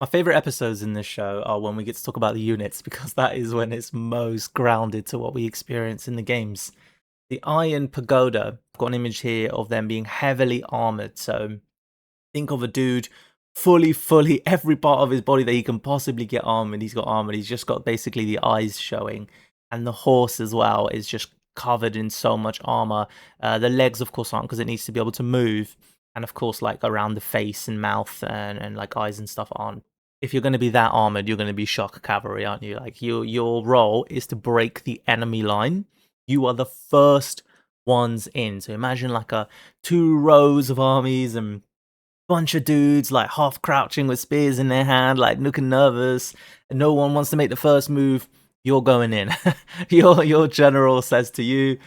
My favorite episodes in this show are when we get to talk about the units because that is when it's most grounded to what we experience in the games. The Iron Pagoda, I've got an image here of them being heavily armored. So think of a dude fully every part of his body that he can possibly get armored. He's got armored. He's just got basically the eyes showing, and the horse as well is just covered in so much armor. The legs, of course, aren't because it needs to be able to move, and of course, like around the face and mouth and like eyes and stuff aren't. If you're going to be that armored, you're going to be shock cavalry, aren't you? Like your role is to break the enemy line. You are the first ones in. So imagine like a two rows of armies and bunch of dudes like half crouching with spears in their hand, like looking nervous, and no one wants to make the first move. You're going in. Your general says to you,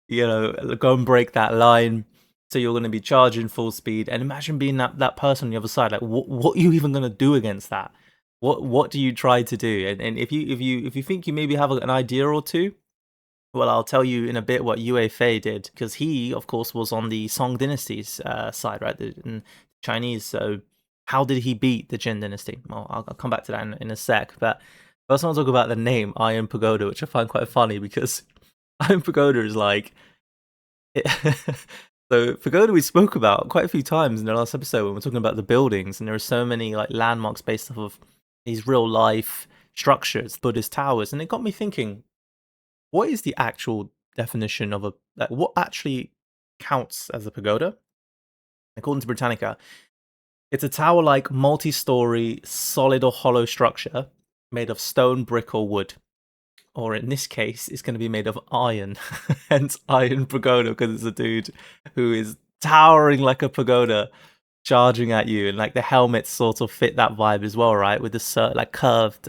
go and break that line. So you're going to be charging full speed, and imagine being that person on the other side. Like, what are you even going to do against that? What do you try to do? And if you think you maybe have an idea or two, well, I'll tell you in a bit what Yue Fei did, because he, of course, was on the Song Dynasty's side, right? In Chinese. So, how did he beat the Jin Dynasty? Well, I'll come back to that in a sec. But first, I want to talk about the name Iron Pagoda, which I find quite funny because Iron Pagoda is like. So, Pagoda we spoke about quite a few times in the last episode when we're talking about the buildings, and there are so many like landmarks based off of these real life structures, Buddhist towers, and it got me thinking, what is the actual definition of like, what actually counts as a pagoda? According to Britannica, it's a tower-like multi-story solid or hollow structure made of stone, brick, or wood. Or in this case, it's going to be made of iron, hence Iron Pagoda, because it's a dude who is towering like a pagoda, charging at you, and like the helmets sort of fit that vibe as well, right? With the like curved,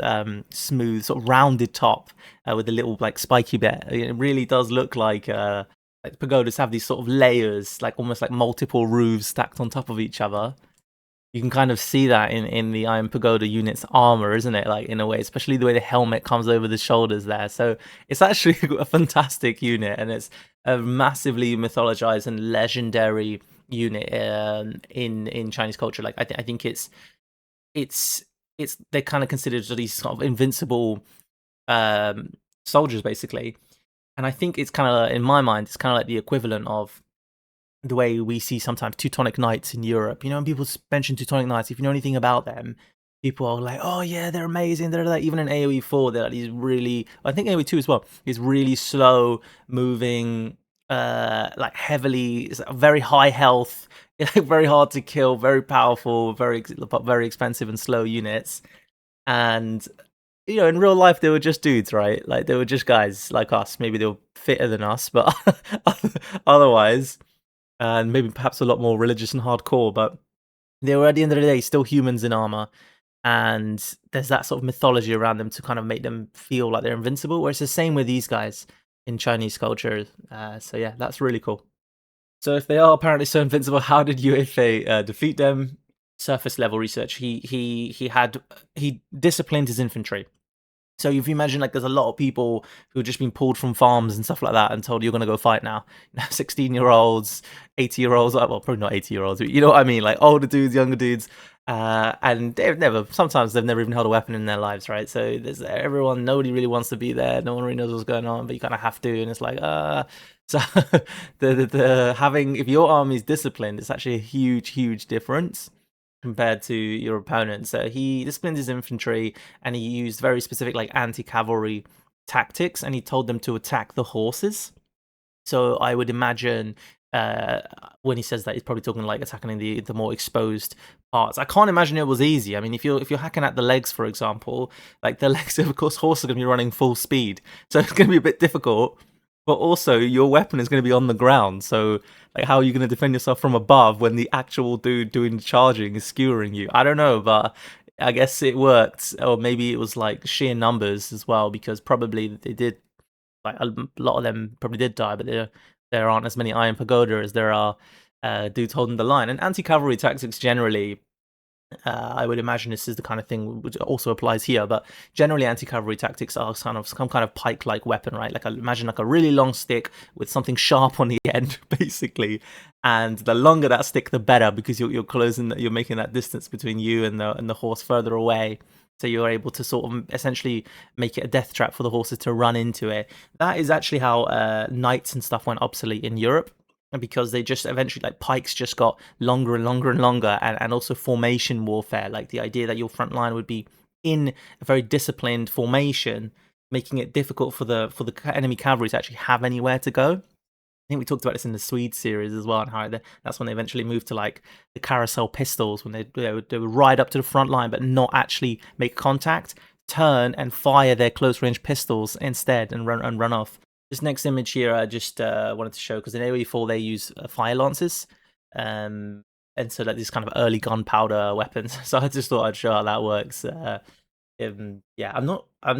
smooth, sort of rounded top with a little like spiky bit. It really does look like pagodas have these sort of layers, like almost like multiple roofs stacked on top of each other. You can kind of see that in the Iron Pagoda unit's armor, isn't it? Like in a way, especially the way the helmet comes over the shoulders there. So it's actually a fantastic unit, and it's a massively mythologized and legendary unit in Chinese culture. Like I think it's they're kind of considered these sort of invincible soldiers, basically. And I think it's kind of, in my mind, it's kind of like the equivalent of the way we see sometimes Teutonic Knights in Europe. You know, when people mention Teutonic Knights, if you know anything about them, people are like, "Oh yeah, they're amazing." They're like, even in AOE 4, they're like these really, I think AOE 2 as well, is really slow moving, like heavily, very high health, very hard to kill, very powerful, very expensive and slow units. And in real life, they were just dudes, right? Like they were just guys like us. Maybe they were fitter than us, but otherwise, and maybe perhaps a lot more religious and hardcore, but they were at the end of the day still humans in armor. And there's that sort of mythology around them to kind of make them feel like they're invincible, where it's the same with these guys in Chinese culture. So yeah, that's really cool. So if they are apparently so invincible, how did Yue Fei defeat them? Surface level research. He disciplined his infantry. So if you imagine, like, there's a lot of people who have just been pulled from farms and stuff like that and told you're going to go fight now. 16-year-olds, 80-year-olds, well, probably not 80-year-olds, but you know what I mean? Like older dudes, younger dudes. And sometimes they've never even held a weapon in their lives, right? So there's nobody really wants to be there. No one really knows what's going on, but you kind of have to. And it's like, so the having, if your army's disciplined, it's actually a huge difference compared to your opponent. So he disciplined his infantry, and he used very specific like anti-cavalry tactics, and he told them to attack the horses. So I would imagine when he says that, he's probably talking like attacking the more exposed parts. I can't imagine it was easy. I mean, if you're hacking at the legs, for example, like the legs, of course, horses are going to be running full speed, so it's going to be a bit difficult. But also, your weapon is going to be on the ground. So, like, how are you going to defend yourself from above when the actual dude doing the charging is skewering you? I don't know, but I guess it worked. Or maybe it was like sheer numbers as well, because probably they did, like, a lot of them probably did die, but there aren't as many Iron Pagoda as there are dudes holding the line. And anti-cavalry tactics generally, I would imagine this is the kind of thing which also applies here, but generally anti-cavalry tactics are kind of some kind of pike-like weapon, right? Like, I imagine like a really long stick with something sharp on the end, basically. And the longer that stick, the better, because you're making that distance between you and the horse further away. So you're able to sort of essentially make it a death trap for the horses to run into it. That is actually how knights and stuff went obsolete in Europe. And because they just eventually, like, pikes just got longer and longer and longer, and also formation warfare, like the idea that your front line would be in a very disciplined formation, making it difficult for the enemy cavalry to actually have anywhere to go. I think we talked about this in the Swede series as well, and how that's when they eventually moved to like the carousel pistols, when they would ride up to the front line but not actually make contact, turn and fire their close range pistols instead, and run off. This next image here, I just wanted to show, because in AoE4 they use fire lances, and so that these kind of early gunpowder weapons. So I just thought I'd show how that works. Yeah, I'm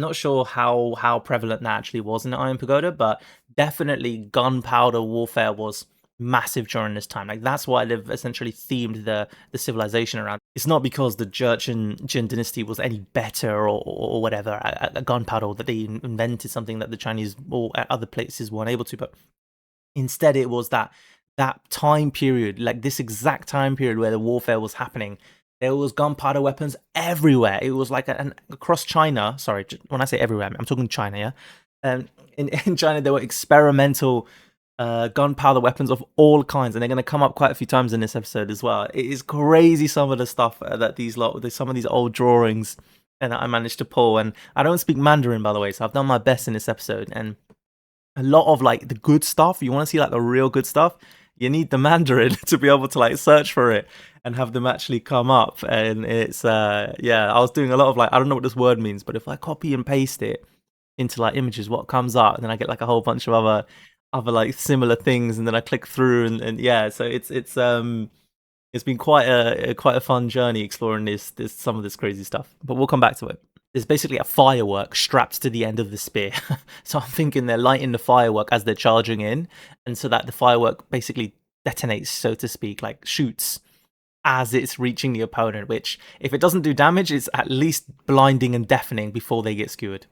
not sure how prevalent that actually was in the Iron Pagoda, but definitely gunpowder warfare was massive during this time. Like, that's why they've essentially themed the civilization around. It's not because the Jurchen Jin Dynasty was any better or whatever at gunpowder, or that they invented something that the Chinese or other places weren't able to, but instead it was that time period, like this exact time period where the warfare was happening. There was gunpowder weapons everywhere. It was like across China. Sorry, when I say everywhere, I'm talking China, yeah? In China, there were experimental gunpowder weapons of all kinds, and they're going to come up quite a few times in this episode as well. It is crazy, some of the stuff that some of these old drawings and that I managed to pull. And I don't speak Mandarin, by the way, so I've done my best in this episode. And a lot of like the good stuff, you want to see like the real good stuff, you need the Mandarin to be able to like search for it and have them actually come up. And it's yeah, I was doing a lot of like, I don't know what this word means, but if I copy and paste it into like images, what comes up, and then I get like a whole bunch of other like similar things, and then I click through, and yeah, so it's been quite a fun journey exploring this some of this crazy stuff, but we'll come back to it. There's basically a firework strapped to the end of the spear. So I'm thinking they're lighting the firework as they're charging in, and so that the firework basically detonates, so to speak, like shoots as it's reaching the opponent, which if it doesn't do damage, it's at least blinding and deafening before they get skewered.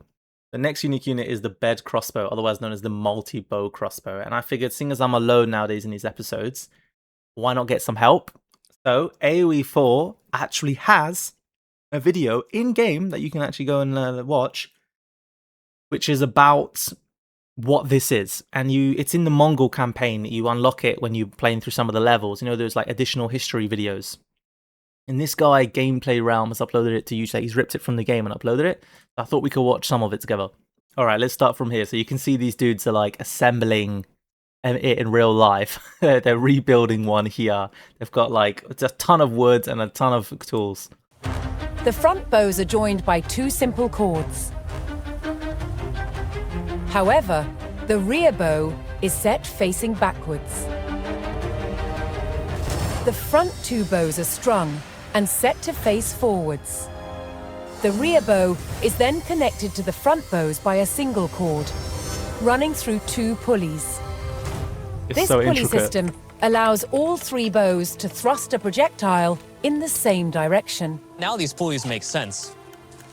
The next unique unit is the bed crossbow, otherwise known as the multi-bow crossbow. And I figured, seeing as I'm alone nowadays in these episodes, why not get some help? So AoE4 actually has a video in-game that you can actually go and watch, which is about what this is. And it's in the Mongol campaign. You unlock it when you're playing through some of the levels. You know, there's like additional history videos. And this guy, Gameplay Realm, has uploaded it to YouTube. He's ripped it from the game and uploaded it. I thought we could watch some of it together. All right, let's start from here. So you can see these dudes are like assembling it in real life. They're rebuilding one here. They've got like a ton of wood and a ton of tools. The front bows are joined by 2 simple cords. However, the rear bow is set facing backwards. The front 2 bows are strung and set to face forwards. The rear bow is then connected to the front bows by a single cord, running through 2 pulleys. This pulley system allows all 3 bows to thrust a projectile in the same direction. Now these pulleys make sense.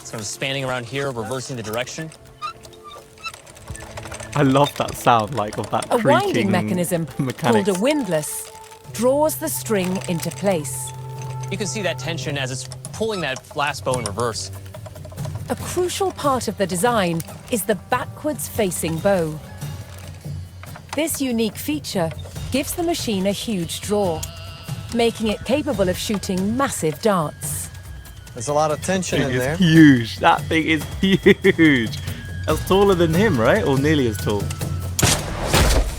Sort of spanning around here, reversing the direction. I love that sound, like, of that A creaking winding mechanism mechanics. called a windlass draws the string into place. You can see that tension as it's pulling that last bow in reverse. A crucial part of the design is the backwards-facing bow. This unique feature gives the machine a huge draw, making it capable of shooting massive darts. There's a lot of tension in there. Huge. That thing is huge. That's taller than him, right? Or nearly as tall.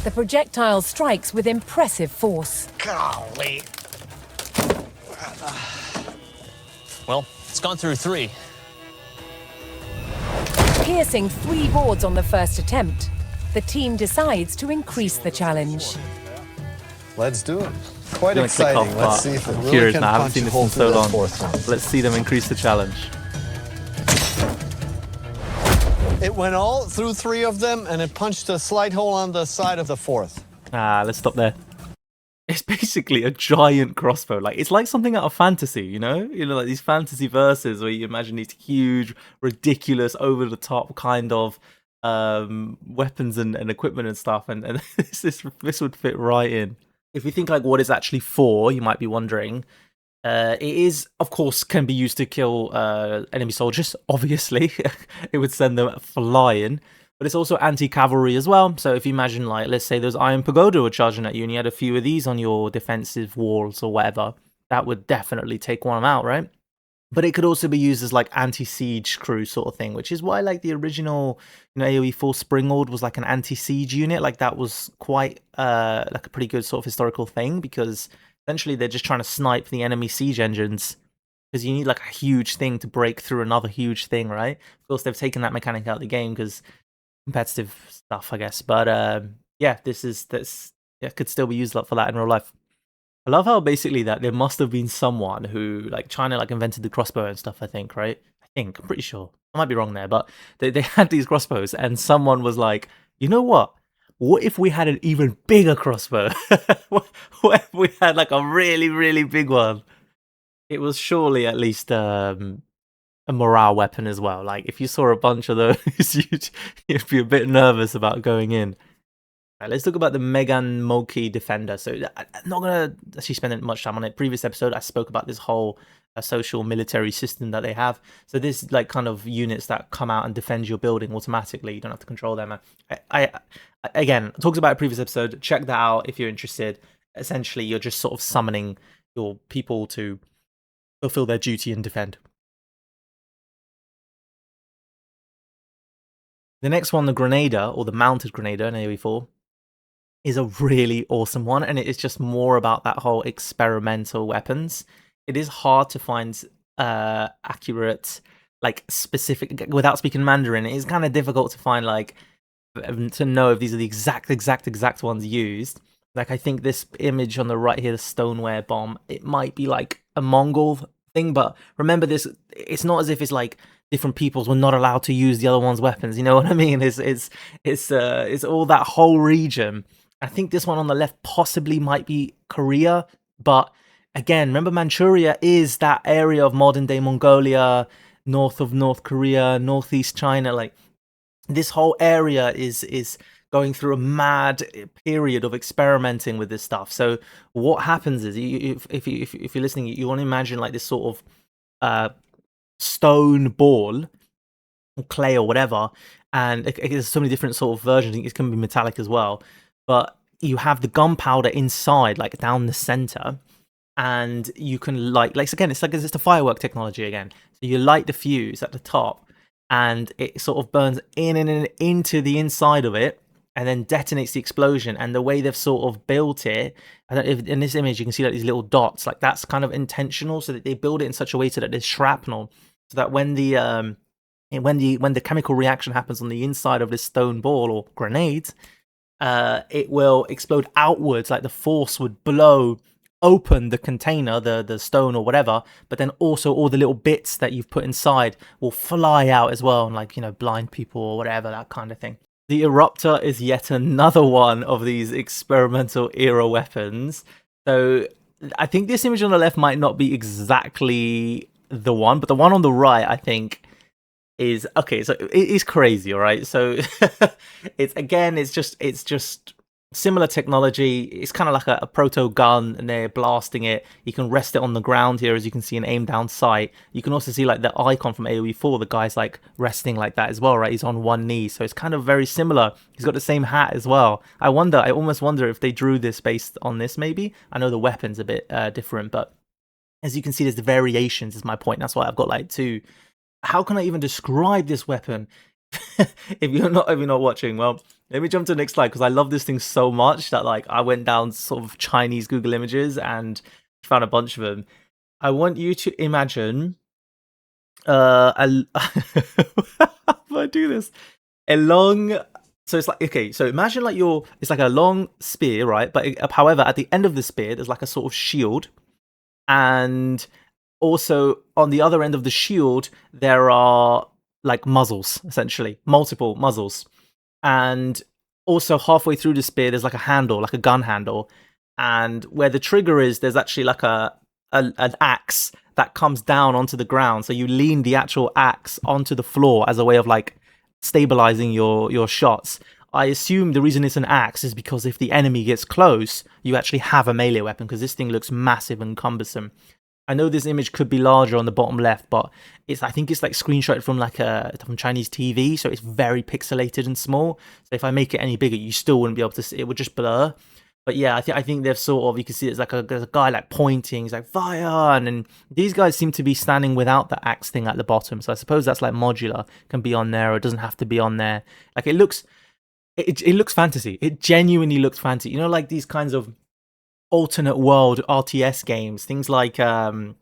The projectile strikes with impressive force. Golly. Well, it's gone through 3. Piercing 3 boards on the first attempt, the team decides to increase the challenge. Let's do it. Quite I'm gonna click exciting. off, Let's but see if it I'm really curious can now. I haven't punch seen a this hole in through so that long. fourth one. Let's see them increase the challenge. It went all through 3 of them, and it punched a slight hole on the side of the 4th. Let's stop there. it's basically a giant crossbow. Like, it's like something out of fantasy, you know, like these fantasy verses where you imagine these huge, ridiculous, over the top kind of weapons and equipment and stuff, and this would fit right in. If you think like what it's actually for, you might be wondering. It is, of course, can be used to kill enemy soldiers. Obviously, it would send them flying. But it's also anti-cavalry as well. So if you imagine, like, let's say those Iron Pagoda were charging at you, and you had a few of these on your defensive walls or whatever, that would definitely take one out, right? But it could also be used as like anti-siege crew sort of thing, which is why like the original, AoE 4 Springald was like an anti-siege unit. Like that was quite like a pretty good sort of historical thing, because essentially they're just trying to snipe the enemy siege engines, because you need like a huge thing to break through another huge thing, right? Of course, they've taken that mechanic out of the game because competitive stuff, I guess. But yeah, could still be used for that in real life. I love how basically that there must have been someone who, like, China like invented the crossbow and stuff, I think, right? I'm pretty sure. I might be wrong there, but they had these crossbows, and someone was like, you know what? What if we had an even bigger crossbow? What if we had like a really, really big one? It was surely at least a morale weapon as well. Like, if you saw a bunch of those, you'd be a bit nervous about going in. Right, let's talk about the Megan Moki Defender. So I'm not going to actually spend much time on it. Previous episode, I spoke about this whole social military system that they have. So this like kind of units that come out and defend your building automatically. You don't have to control them. I again, talked about a previous episode. Check that out if you're interested. Essentially, you're just sort of summoning your people to fulfill their duty and defend. The next one, the Grenada, or the Mounted Grenada in AoE 4, is a really awesome one, and it is just more about that whole experimental weapons. It is hard to find accurate, like, specific, without speaking Mandarin, it is kind of difficult to find, like, to know if these are the exact ones used. Like, I think this image on the right here, the stoneware bomb, it might be like a Mongol thing, but remember this, it's not as if it's like different peoples were not allowed to use the other one's weapons, you know what I mean? It's all that whole region. I think this one on the left possibly might be Korea, but again, remember Manchuria is that area of modern day Mongolia, north of North Korea, northeast China. Like, this whole area is going through a mad period of experimenting with this stuff. So what happens is, if you're listening, you want to imagine like this sort of stone ball or clay or whatever, and there's so many different sort of versions. It can be metallic as well, but you have the gunpowder inside, like down the center, and you can like again, it's a firework technology again. So you light the fuse at the top, and it sort of burns in and into the inside of it, and then detonates the explosion. And the way they've sort of built it, I don't know if in this image you can see like these little dots, like that's kind of intentional, so that they build it in such a way so that there's shrapnel, so that when the chemical reaction happens on the inside of this stone ball or grenade, it will explode outwards, like the force would blow open the container, the stone or whatever, but then also all the little bits that you've put inside will fly out as well, and like, blind people or whatever, that kind of thing. The Eruptor is yet another one of these experimental era weapons. So I think this image on the left might not be exactly the one, but the one on the right, I think, is okay. So it is crazy, all right? So it's just similar technology. It's kind of like a proto gun, and they're blasting it. You can rest it on the ground here, as you can see, and aim down sight. You can also see like the icon from AoE 4. The guy's like resting like that as well, right? He's on one knee, so it's kind of very similar. He's got the same hat as well. I almost wonder if they drew this based on this, maybe. I know the weapon's a bit different, but as you can see, there's the variations, is my point. That's why I've got like two. How can I even describe this weapon if you're not watching? Well, let me jump to the next slide, because I love this thing so much that like I went down sort of Chinese Google images and found a bunch of them. I want you to imagine how do I do this? So it's like, okay, so imagine like it's like a long spear, right? But however, at the end of the spear, there's like a sort of shield, and also on the other end of the shield there are like muzzles, essentially multiple muzzles, and also halfway through the spear there's like a handle, like a gun handle, and where the trigger is, there's actually like an axe that comes down onto the ground. So you lean the actual axe onto the floor as a way of like stabilizing your shots. I assume the reason it's an axe is because if the enemy gets close, you actually have a melee weapon, because this thing looks massive and cumbersome. I know this image could be larger on the bottom left, but I think it's like screenshot from like from Chinese TV, so it's very pixelated and small. So if I make it any bigger, you still wouldn't be able to see, it would just blur. But yeah, I think they've sort of, you can see there's a guy like pointing, he's like fire, and then these guys seem to be standing without the axe thing at the bottom. So I suppose that's like modular, can be on there or it doesn't have to be on there. Like it looks fantasy. It genuinely looks fancy. You know, like these kinds of alternate world RTS games, things like Iron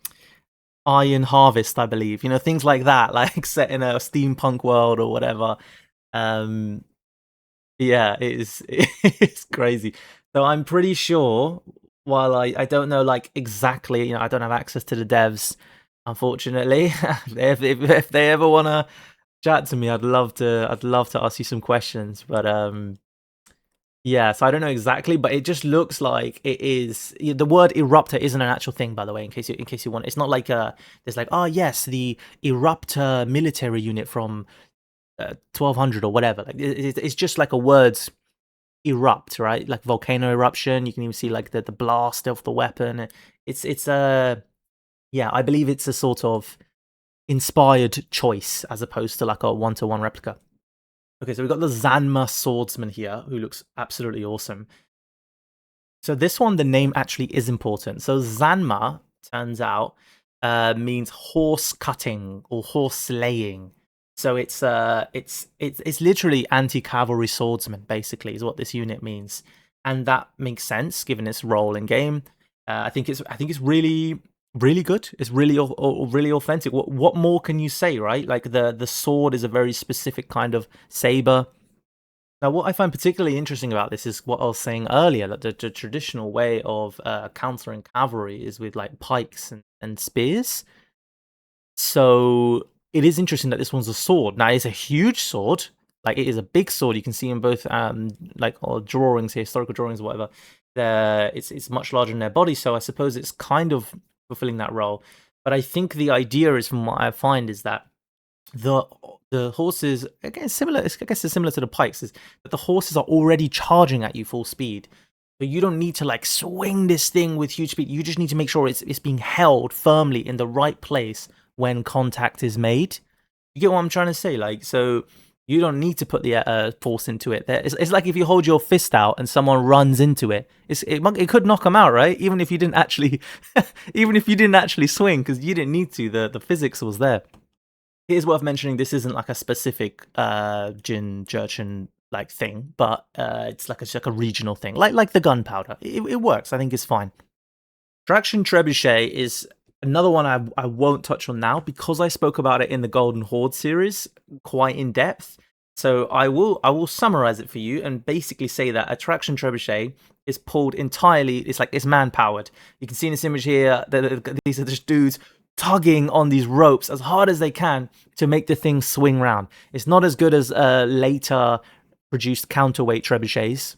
Harvest, I believe. You know, things like that, like set in a steampunk world or whatever. Yeah, it's crazy. So I'm pretty sure, while I don't know like exactly, you know, I don't have access to the devs, unfortunately. if they ever want to chat to me, I'd love to ask you some questions. But yeah, so I don't know exactly, but it just looks like it is. The word eruptor isn't an actual thing, by the way, in case you want. It's not like there's like, oh yes, the eruptor military unit from 1200 or whatever. Like it's just like a word's erupt, right? Like volcano eruption. You can even see like the blast of the weapon. It's yeah, I believe it's a sort of inspired choice as opposed to like a one-to-one replica. Okay, so we've got the Zanma swordsman here, who looks absolutely awesome. So this one, the name actually is important. So Zanma, turns out, means horse cutting or horse slaying. So it's literally anti-cavalry swordsman, basically, is what this unit means, and that makes sense given its role in game. I think it's really good. It's really really authentic. What more can you say, right? Like the sword is a very specific kind of saber. Now, what I find particularly interesting about this is what I was saying earlier, that the traditional way of countering cavalry is with like pikes and spears. So it is interesting that this one's a sword. Now, it's a huge sword. Like, it is a big sword. You can see in both like drawings here, historical drawings or whatever. It's much larger than their body, so I suppose it's kind of fulfilling that role. But I think the idea is, from what I find, is that the horses, again, similar. I guess it's similar to the pikes, is that the horses are already charging at you full speed. So you don't need to like swing this thing with huge speed. You just need to make sure it's being held firmly in the right place when contact is made. You get what I'm trying to say? Like, so you don't need to put the force into it. It's like if you hold your fist out and someone runs into it, it could knock them out, right? Even if you didn't actually, swing, because you didn't need to. The physics was there. It is worth mentioning this isn't like a specific Jin Jurchen like thing, but it's like a regional thing, like the gunpowder. It works. I think it's fine. Traction Trebuchet is another one I won't touch on now because I spoke about it in the Golden Horde series quite in depth. So I will summarize it for you and basically say that a traction trebuchet is pulled entirely. It's man powered. You can see in this image here that these are just dudes tugging on these ropes as hard as they can to make the thing swing round. It's not as good as later produced counterweight trebuchets,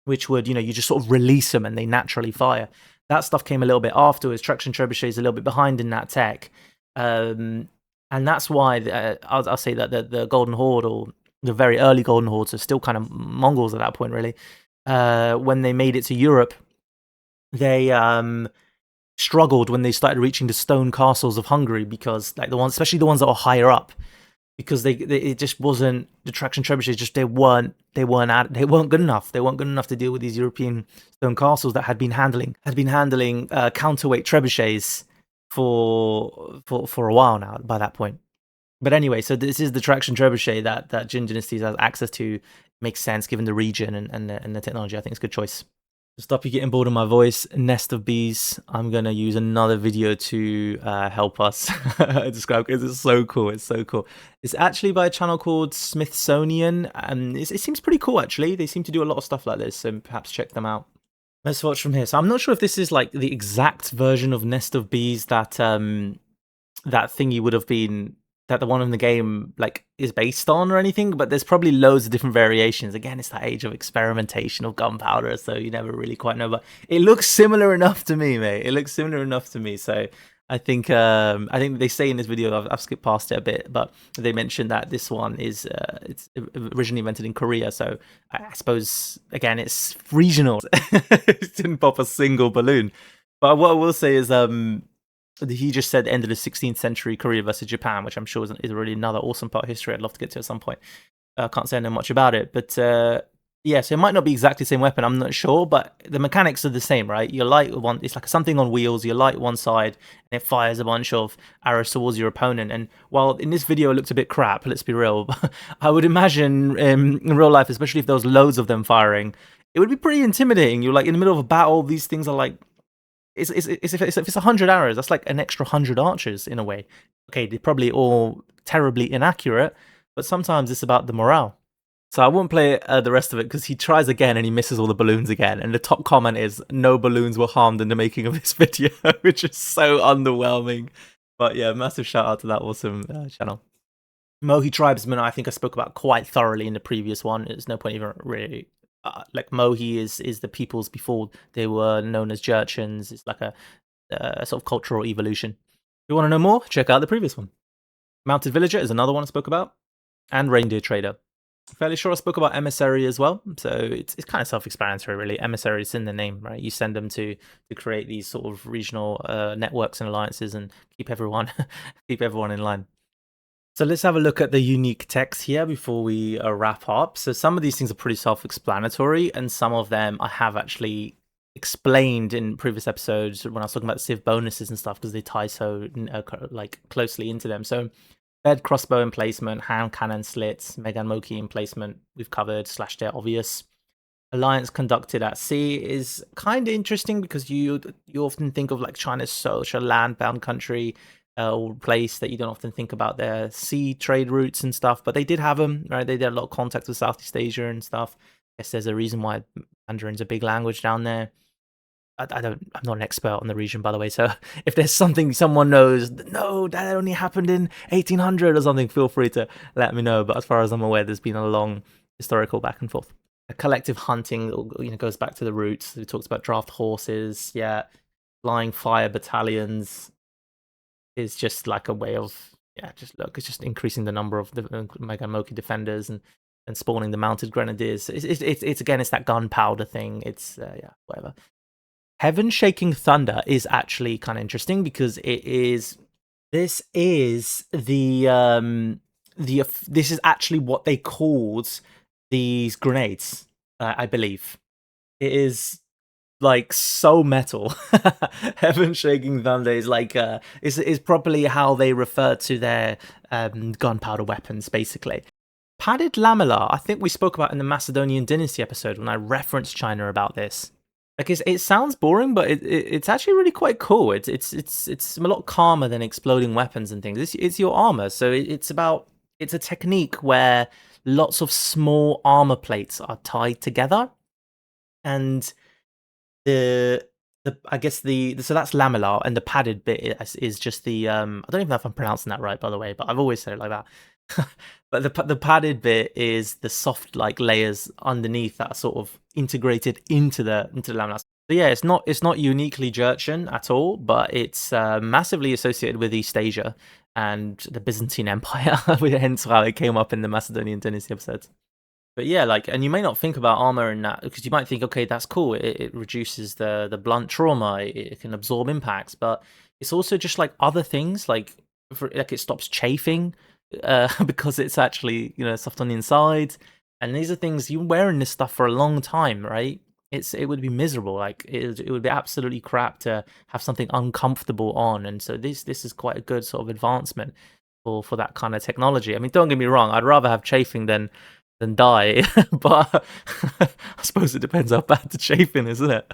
which would, you just sort of release them and they naturally fire. That stuff came a little bit afterwards. Traction trebuchet is a little bit behind in that tech. And that's why I'll say that the Golden Horde, or the very early Golden Hordes, are still kind of Mongols at that point, really. When they made it to Europe, they struggled when they started reaching the stone castles of Hungary, because especially the ones that were higher up, because it just wasn't, the traction trebuchets just they weren't good enough. They weren't good enough to deal with these European stone castles that had been handling counterweight trebuchets for a while now by that point. But anyway, so this is the traction trebuchet that Jin Dynasty has access to. Makes sense given the region and the technology. I think it's a good choice. To stop you getting bored of my voice, Nest of Bees, I'm going to use another video to help us describe, because it's so cool. It's so cool. It's actually by a channel called Smithsonian, and it seems pretty cool, actually. They seem to do a lot of stuff like this, so perhaps check them out. Let's watch from here. So I'm not sure if this is like the exact version of Nest of Bees that that thingy would have been, that the one in the game like is based on or anything, but there's probably loads of different variations. Again, it's that age of experimentation of Gunpowder, so you never really quite know. But it looks similar enough to me, mate. It looks similar enough to me. So I think they say in this video, I've skipped past it a bit, but they mentioned that this one is it's originally invented in Korea. So I suppose again it's regional. It didn't pop a single balloon. But what I will say is he just said end of the 16th century Korea versus Japan, which I'm sure is really another awesome part of history I'd love to get to at some point. Can't say I know much about it, but yeah, so it might not be exactly the same weapon, I'm not sure, but the mechanics are the same, right? Your light one, it's like something on wheels, you light one side, and it fires a bunch of arrows towards your opponent. And while in this video it looks a bit crap, let's be real, I would imagine in real life, especially if there was loads of them firing, it would be pretty intimidating. You're like in the middle of a battle, these things are like, if it's 100 arrows, that's like an extra 100 archers in a way. Okay, they're probably all terribly inaccurate, but sometimes it's about the morale. So I won't play the rest of it because he tries again and he misses all the balloons again. And the top comment is, no balloons were harmed in the making of this video, which is so underwhelming. But yeah, massive shout out to that awesome channel. Mohi Tribesmen, I think I spoke about quite thoroughly in the previous one. There's no point even really... like Mohi is the peoples before they were known as Jurchens. It's like a sort of cultural evolution. If you want to know more, check out the previous one. Mounted Villager is another one I spoke about. And Reindeer Trader. Fairly sure I spoke about Emissary as well. So it's kind of self-explanatory, really. Emissary is in the name, right? You send them to create these sort of regional networks and alliances and keep everyone in line. So let's have a look at the unique techs here before we wrap up. So some of these things are pretty self-explanatory, and some of them I have actually explained in previous episodes when I was talking about Civ bonuses and stuff, because they tie so like closely into them. So bed crossbow emplacement, hand cannon slits, Megan Moki emplacement we've covered, slash they're obvious. Alliance conducted at sea is kind of interesting because you often think of like China's such a land-bound country or place that you don't often think about their sea trade routes and stuff, but they did have them, right? They did a lot of contact with Southeast Asia and stuff. I guess there's a reason why Mandarin's a big language down there. I'm not an expert on the region, by the way, so if there's something someone knows, no, that only happened in 1800 or something, feel free to let me know. But as far as I'm aware, there's been a long historical back and forth. A collective hunting, goes back to the roots. It talks about draft horses, yeah, flying fire battalions is just like a way of, just look, it's just increasing the number of the Megamoki defenders and spawning the mounted grenadiers. It's again, it's that gunpowder thing. It's whatever. Heaven Shaking Thunder is actually kind of interesting because this is actually what they called these grenades, I believe. It is like so metal. Heaven Shaking Thunder is like is probably how they refer to their gunpowder weapons, basically. Padded Lamella, I think we spoke about in the Macedonian Dynasty episode when I referenced China about this. Like it sounds boring, but it's actually really quite cool. It's a lot calmer than exploding weapons and things. It's your armor, so it's a technique where lots of small armor plates are tied together, and so that's lamellar, and the padded bit is just the I don't even know if I'm pronouncing that right, by the way, but I've always said it like that. But the padded bit is the soft like layers underneath that are sort of integrated into the lamellar. So yeah, it's not uniquely Jurchen at all, but it's massively associated with East Asia and the Byzantine Empire, hence how it came up in the Macedonian Dynasty episodes. But yeah, and you may not think about armor in that, because you might think, okay, that's cool. It reduces the blunt trauma. It can absorb impacts, but it's also just like other things, like it stops chafing because it's actually soft on the inside. And these are things you're wearing this stuff for a long time, right? It would be miserable. Like it would be absolutely crap to have something uncomfortable on. And so this is quite a good sort of advancement for that kind of technology. I mean, don't get me wrong. I'd rather have chafing than die, but I suppose it depends how bad the chafing is, isn't it?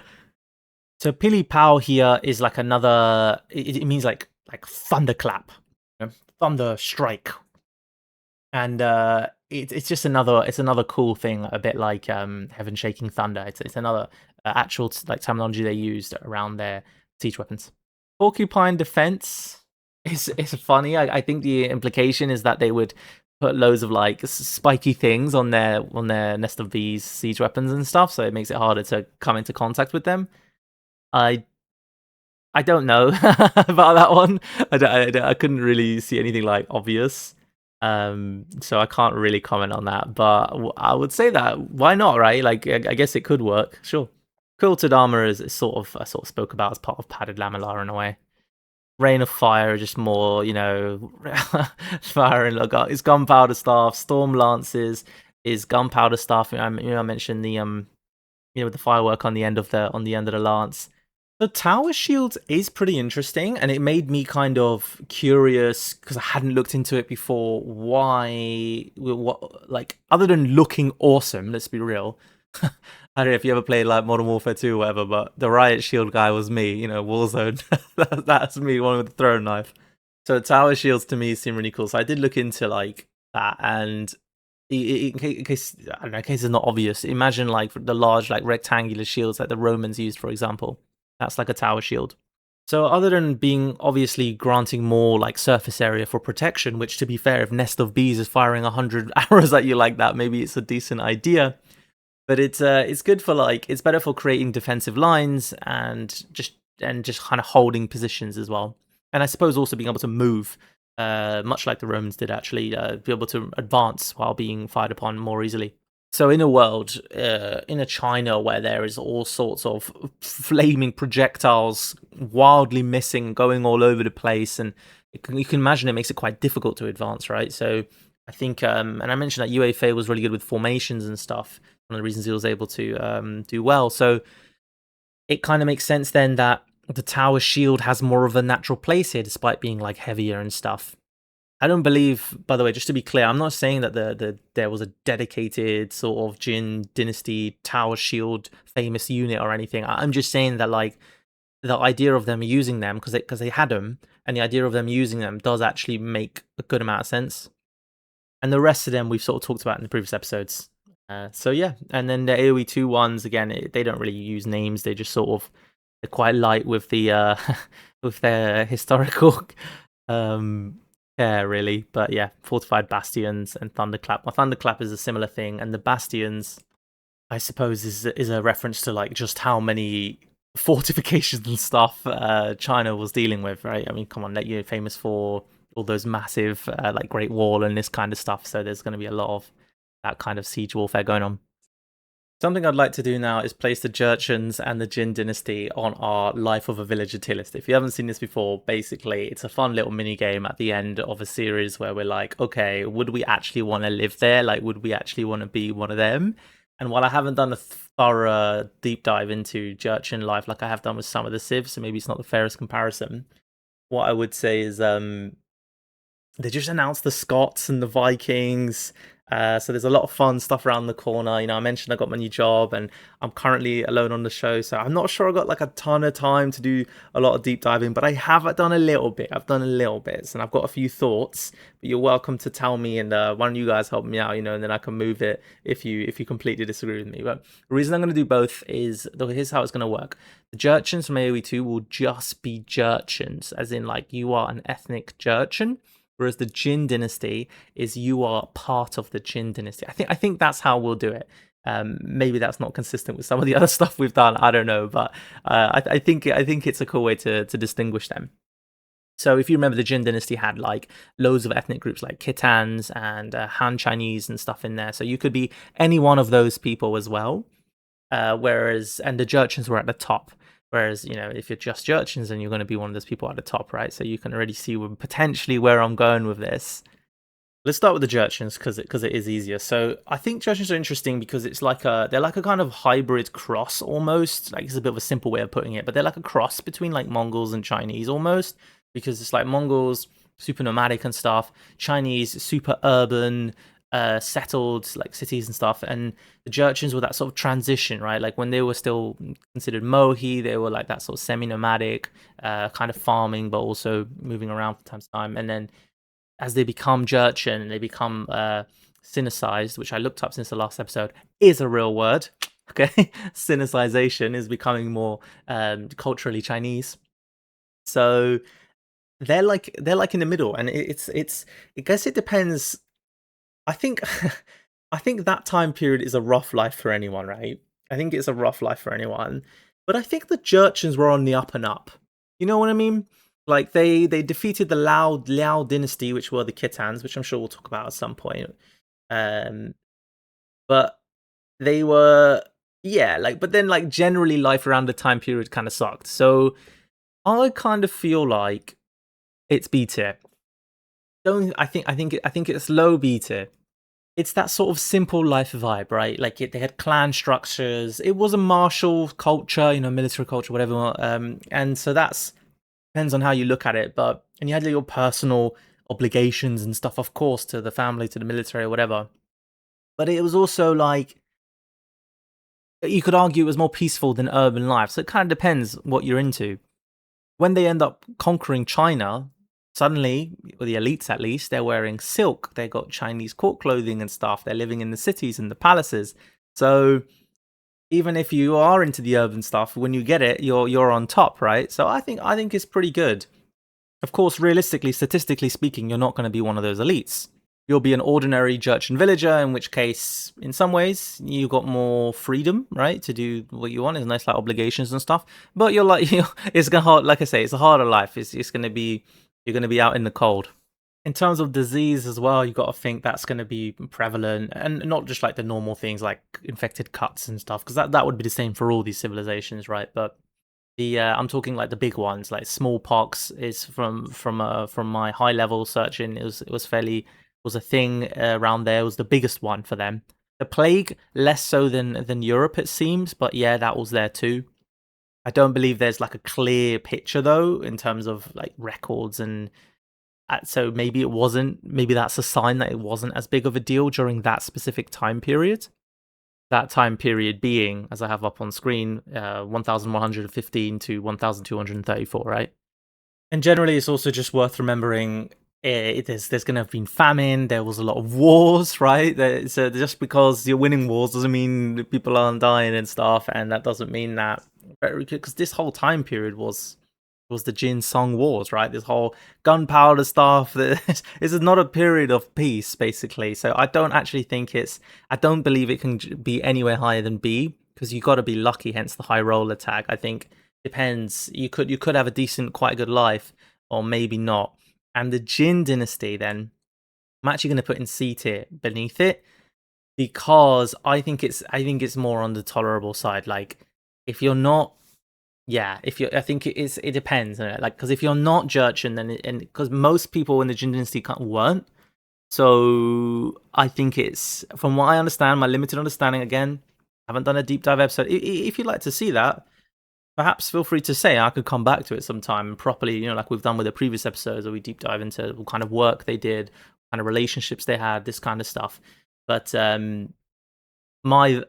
So Pili Pao here is like another. It means like thunderclap, thunder strike, and it's just another cool thing, a bit like Heaven Shaking Thunder. It's another actual like terminology they used around their siege weapons. Porcupine Defense it's funny. I think the implication is that they would put loads of like spiky things on their nest of bees siege weapons and stuff, so it makes it harder to come into contact with them. I I don't know about that one. I couldn't really see anything like obvious. So I can't really comment on that. But I would say that why not, right? Like I guess it could work. Sure. Quilted armor is sort of I sort of spoke about as part of padded lamella in a way. Rain of Fire, just more, fire and look. It's gunpowder staff. Storm lances is gunpowder staff. I mentioned the with the firework on the end of the lance. The tower shield is pretty interesting, and it made me kind of curious because I hadn't looked into it before. Why, like, other than looking awesome, let's be real. I don't know if you ever played like Modern Warfare 2 or whatever, but the riot shield guy was me, Warzone. That's me, one with the throwing knife. So tower shields to me seem really cool. So I did look into like that, and in case I don't know, in case it's not obvious, imagine like the large like rectangular shields that the Romans used, for example. That's like a tower shield. So other than being obviously granting more like surface area for protection, which to be fair, if Nest of Bees is firing 100 arrows at you like that, maybe it's a decent idea. But it's good for like, it's better for creating defensive lines and just kind of holding positions as well. And I suppose also being able to move, much like the Romans did actually, be able to advance while being fired upon more easily. So in a world, in a China where there is all sorts of flaming projectiles wildly missing, going all over the place, and you can imagine it makes it quite difficult to advance, right? So I think, and I mentioned that Yue Fei was really good with formations and stuff. One of the reasons he was able to do well. So it kind of makes sense then that the tower shield has more of a natural place here, despite being like heavier and stuff. I don't believe, by the way, just to be clear, I'm not saying that there was a dedicated sort of Jin Dynasty tower shield famous unit or anything. I'm just saying that like the idea of them using them because they had them, and the idea of them using them does actually make a good amount of sense. And the rest of them we've sort of talked about in the previous episodes. So yeah, and then the AoE 2 ones again, they don't really use names. They just sort of they're quite light with the with their historical care really. But yeah, fortified bastions and thunderclap. Well, thunderclap is a similar thing, and the bastions, I suppose, is a reference to like just how many fortifications and stuff China was dealing with, right? I mean, come on, you're famous for all those massive like Great Wall and this kind of stuff. So there's going to be a lot of that kind of siege warfare going on. Something I'd like to do now is place the Jurchens and the Jin Dynasty on our Life of a Villager tier list. If you haven't seen this before, basically it's a fun little mini game at the end of a series where we're like, okay, would we actually want to live there? Like, would we actually want to be one of them? And while I haven't done a thorough deep dive into Jurchen life like I have done with some of the Civs, so maybe it's not the fairest comparison, what I would say is they just announced the Scots and the Vikings. So there's a lot of fun stuff around the corner. I mentioned I got my new job and I'm currently alone on the show. So I'm not sure I got like a ton of time to do a lot of deep diving, but I have done a little bit. I've done a little bit and I've got a few thoughts, but you're welcome to tell me, and why don't you guys help me out, and then I can move it if you completely disagree with me. But the reason I'm going to do both is, here's how it's going to work. The Jurchens from AoE 2 will just be Jurchens, as in like you are an ethnic Jurchen. Whereas the Jin Dynasty is you are part of the Jin Dynasty. I think that's how we'll do it. Maybe that's not consistent with some of the other stuff we've done. I don't know, but I think it's a cool way to distinguish them. So if you remember, the Jin Dynasty had like loads of ethnic groups like Khitans and Han Chinese and stuff in there. So you could be any one of those people as well. And the Jurchens were at the top. Whereas, if you're just Jurchens, then you're going to be one of those people at the top, right? So you can already see potentially where I'm going with this. Let's start with the Jurchens because it is easier. So I think Jurchens are interesting because it's like they're like a kind of hybrid cross almost. Like, it's a bit of a simple way of putting it, but they're like a cross between like Mongols and Chinese almost, because it's like Mongols super nomadic and stuff, Chinese super urban, settled like cities and stuff, and the Jurchens were that sort of transition, right? Like when they were still considered mohi, they were like that sort of semi-nomadic, kind of farming but also moving around from time to time. And then as they become Jurchen and they become Sinicized, which I looked up since the last episode, is a real word. Okay, Sinicization is becoming more culturally Chinese. So they're like in the middle, and I guess it depends. I think I think that time period is a rough life for anyone, right? I think it's a rough life for anyone. But I think the Jurchens were on the up and up. You know what I mean? Like they defeated the Liao Dynasty, which were the Khitans, which I'm sure we'll talk about at some point. But they were, yeah, like, but then like generally life around the time period kind of sucked. So I kind of feel like it's B tier. I think it's low B tier. It's that sort of simple life vibe, right? Like they had clan structures. It was a martial culture, you know, military culture, whatever. And so that's depends on how you look at it. But and you had your personal obligations and stuff, of course, to the family, to the military, or whatever. But it was also like you could argue it was more peaceful than urban life. So it kind of depends what you're into. When they end up conquering China, suddenly, or the elites at least, they're wearing silk. They got Chinese court clothing and stuff. They're living in the cities and the palaces. So even if you are into the urban stuff, when you get it, you're on top, right? So I think it's pretty good. Of course, realistically, statistically speaking, you're not going to be one of those elites. You'll be an ordinary Jurchen villager, in which case, in some ways, you got more freedom, right, to do what you want. It's nice, like obligations and stuff. But you're like, it's gonna, like I say, it's a harder life. It's gonna be, you're gonna be out in the cold. In terms of disease as well, you got to think that's going to be prevalent, and not just like the normal things like infected cuts and stuff, because that would be the same for all these civilizations, right? But the I'm talking like the big ones, like smallpox is from my high level searching. It was a thing around there. It was the biggest one for them. The plague less so than Europe, it seems, but yeah, that was there too. I don't believe there's like a clear picture though in terms of like records, and so maybe it wasn't. Maybe that's a sign that it wasn't as big of a deal during that specific time period. That time period being, as I have up on screen, 1115 to 1234, right? And generally, it's also just worth remembering there's going to have been famine. There was a lot of wars, right? So just because you're winning wars doesn't mean people aren't dying and stuff, and that doesn't mean that, because this whole time period was the Jin Song Wars, right? This whole gunpowder stuff. This is not a period of peace, basically. So I don't believe it can be anywhere higher than B, because you got to be lucky. Hence the high roller tag. I think depends. You could have a decent, quite good life, or maybe not. And the Jin Dynasty, then I'm actually going to put in C tier beneath it, because I think it's more on the tolerable side. Like if you're not. Yeah, I think it depends, like, because if you're not Jurchen, then because most people in the Jin Dynasty weren't, so I think it's, from what I understand, my limited understanding. Again, I haven't done a deep dive episode. If you'd like to see that, perhaps feel free to say. I could come back to it sometime and properly, like we've done with the previous episodes, where we deep dive into what kind of work they did, what kind of relationships they had, this kind of stuff. But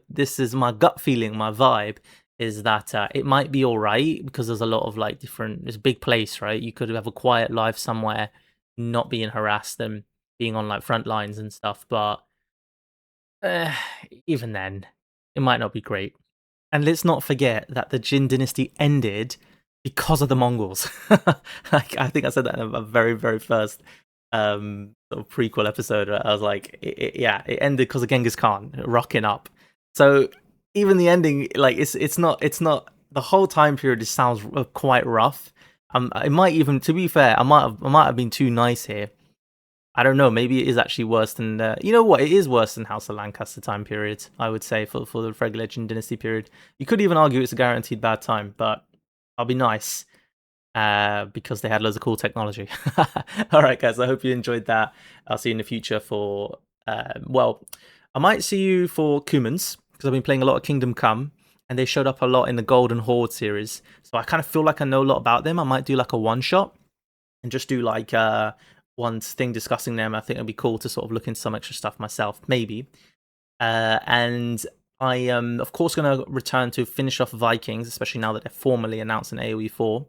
this is my gut feeling, my vibe is that it might be all right, because there's a lot of like different, it's a big place, right? You could have a quiet life somewhere, not being harassed and being on like front lines and stuff. But even then, it might not be great. And let's not forget that the Jin Dynasty ended because of the Mongols. I think I said that in a very, very first sort of prequel episode. I was like, it ended because of Genghis Khan rocking up. So even the ending, like it's not the whole time period. It sounds quite rough. It might even, to be fair, I might have been too nice here. I don't know. Maybe it is actually worse than you know what? It is worse than House of Lancaster time period, I would say, for the regular Jin Dynasty period. You could even argue it's a guaranteed bad time, but I'll be nice because they had loads of cool technology. All right, guys. I hope you enjoyed that. I'll see you in the future for I might see you for Cumans, because I've been playing a lot of Kingdom Come, and they showed up a lot in the Golden Horde series. So I kind of feel like I know a lot about them. I might do like a one-shot and just do like one thing discussing them. I think it'd be cool to sort of look into some extra stuff myself, maybe. And I am, of course, going to return to finish off Vikings, especially now that they're formally announced in AoE 4.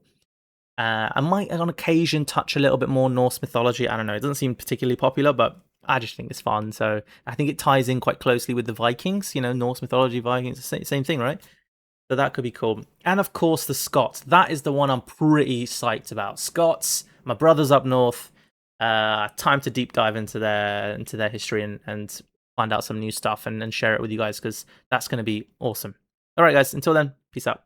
I might, on occasion, touch a little bit more Norse mythology. I don't know. It doesn't seem particularly popular, but I just think it's fun. So I think it ties in quite closely with the Vikings, Norse mythology, Vikings, same thing, right? So that could be cool. And of course, the Scots. That is the one I'm pretty psyched about. Scots, My brother's up north. Time to deep dive into their history and find out some new stuff and share it with you guys, because that's going to be awesome. All right, guys. Until then, peace out.